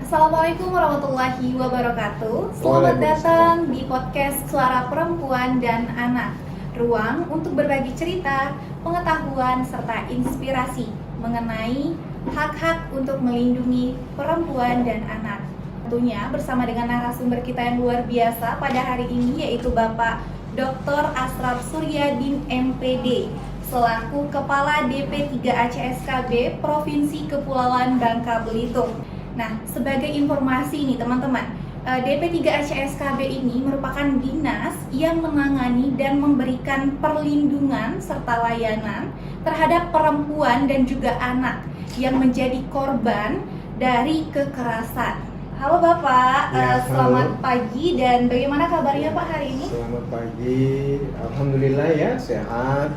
Assalamualaikum warahmatullahi wabarakatuh. Selamat datang di podcast Suara Perempuan dan Anak. Ruang untuk berbagi cerita, pengetahuan, serta inspirasi mengenai hak-hak untuk melindungi perempuan dan anak. Tentunya bersama dengan narasumber kita yang luar biasa pada hari ini, yaitu Bapak Dr. Asraf Suryadin MPD selaku Kepala DP3 ACSKB Provinsi Kepulauan Bangka Belitung. Nah, sebagai informasi nih teman-teman, DP3 ACSKB ini merupakan dinas yang menangani dan memberikan perlindungan serta layanan terhadap perempuan dan juga anak yang menjadi korban dari kekerasan. Halo Bapak, selamat pagi dan bagaimana kabarnya Pak hari ini? Selamat pagi, alhamdulillah ya sehat.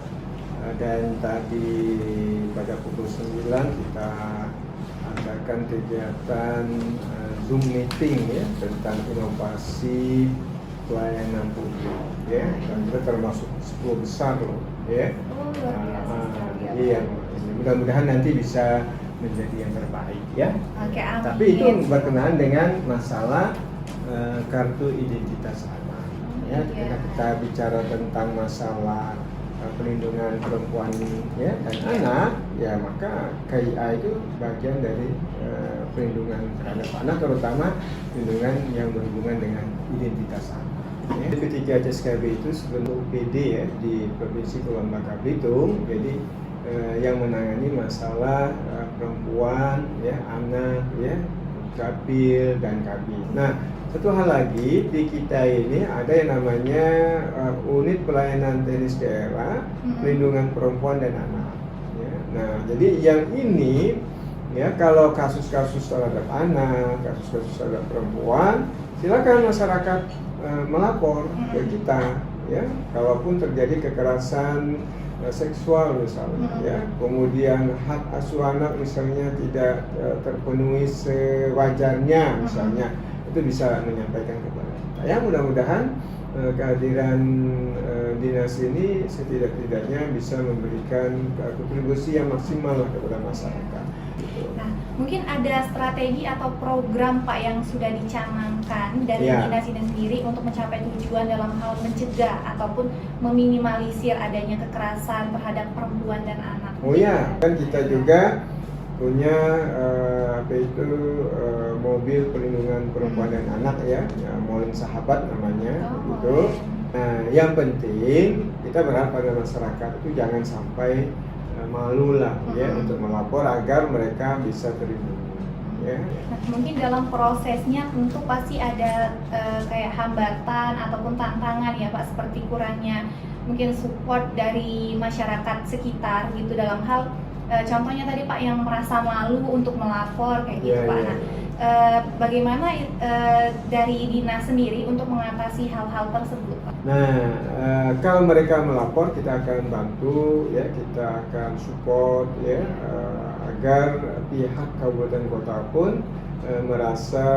Dan tadi pada pukul 9 kita adakan kegiatan Zoom meeting ya tentang inovasi pelayanan publik ya, dan kita termasuk 10 besar loh ya. Jadi yang mudah-mudahan nanti bisa menjadi yang terbaik ya. Oke, amin. Tapi itu berkenaan dengan masalah kartu identitas anak ya. Ketika kita bicara tentang masalah perlindungan perempuan ya dan anak ya, maka KIA itu bagian dari perlindungan terhadap anak, terutama perlindungan yang berhubungan dengan identitas anak ya. Ketika ACSKB itu sebentuk UPD ya di Provinsi Kepulauan Bangka Belitung, jadi yang menangani masalah perempuan ya, anak ya, Kapil dan Kabil. Nah, satu hal lagi, di kita ini ada yang namanya unit pelayanan teknis daerah perlindungan perempuan dan anak ya. Nah, jadi yang ini ya, kalau kasus-kasus terhadap anak, kasus-kasus terhadap perempuan, silakan masyarakat melapor ke kita ya, kalaupun terjadi kekerasan seksual misalnya ya, kemudian hak asuh anak misalnya tidak terpenuhi sewajarnya misalnya, itu bisa menyampaikan kepada kita ya. Mudah-mudahan kehadiran dinas ini setidak-tidaknya bisa memberikan kontribusi yang maksimal kepada masyarakat. Nah, mungkin ada strategi atau program Pak yang sudah dicanangkan dari dinas ini sendiri untuk mencapai tujuan dalam hal mencegah ataupun meminimalisir adanya kekerasan terhadap perempuan dan anak. Oh ya, kan kita juga punya mobil perlindungan perempuan dan anak ya, Molin Sahabat namanya gitu. Nah, yang penting kita berharap pada masyarakat itu jangan sampai malu lah ya untuk melapor agar mereka bisa terlindungi ya. Nah, mungkin dalam prosesnya tentu pasti ada kayak hambatan ataupun tantangan ya Pak, seperti kurangnya mungkin support dari masyarakat sekitar gitu dalam hal contohnya tadi Pak yang merasa malu untuk melapor kayak gitu Pak. Nah, bagaimana dari dinas sendiri untuk mengatasi hal-hal tersebut Pak? Nah, kalau mereka melapor kita akan bantu ya, kita akan support ya, agar pihak kabupaten kota pun merasa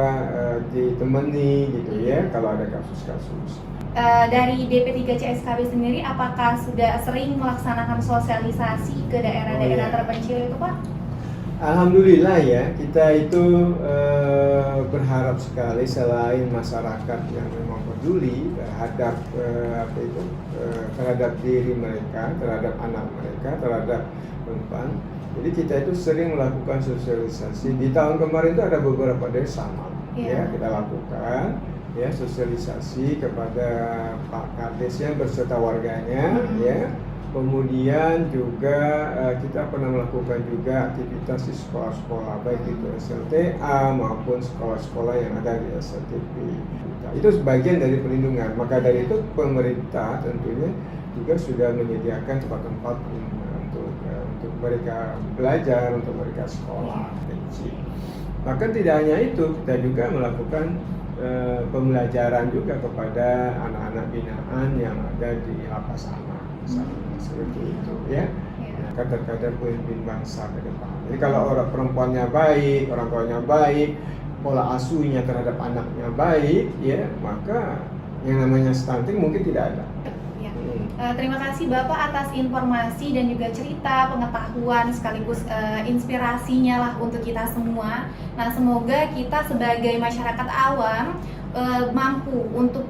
ditemani gitu ya kalau ada kasus-kasus. Dari DP3 CSKB sendiri apakah sudah sering melaksanakan sosialisasi ke daerah-daerah terpencil itu Pak? Alhamdulillah ya, kita itu berharap sekali selain masyarakat yang memang peduli terhadap terhadap diri mereka, terhadap anak mereka, terhadap perempuan. Jadi kita itu sering melakukan sosialisasi. Di tahun kemarin itu ada beberapa desa ya kita lakukan ya sosialisasi kepada Pak Kadesnya beserta warganya ya. Kemudian juga kita pernah melakukan juga aktivitas di sekolah-sekolah baik itu SLTA maupun sekolah-sekolah yang ada di SLTP. Itu sebagian dari perlindungan. Maka dari itu pemerintah tentunya juga sudah menyediakan tempat-tempat untuk mereka belajar, untuk mereka sekolah. Bahkan tidak hanya itu, kita juga melakukan pembelajaran juga kepada anak-anak binaan yang ada di lapas anak misalnya. Seperti itu ya, kader-kader pemimpin bangsa ke depan. Jadi kalau orang perempuannya baik, orang tuanya baik, pola asuhnya terhadap anaknya baik ya, maka yang namanya stunting mungkin tidak ada. Terima kasih Bapak atas informasi dan juga cerita, pengetahuan sekaligus inspirasinya lah untuk kita semua. Nah, semoga kita sebagai masyarakat awam mampu untuk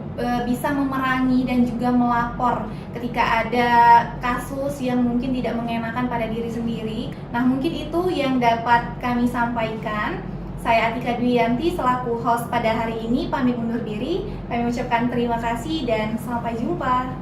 bisa memerangi dan juga melapor ketika ada kasus yang mungkin tidak mengenakan pada diri sendiri. Nah, mungkin itu yang dapat kami sampaikan. Saya Atika Dwiyanti selaku host pada hari ini pamit undur diri. Kami ucapkan terima kasih dan sampai jumpa.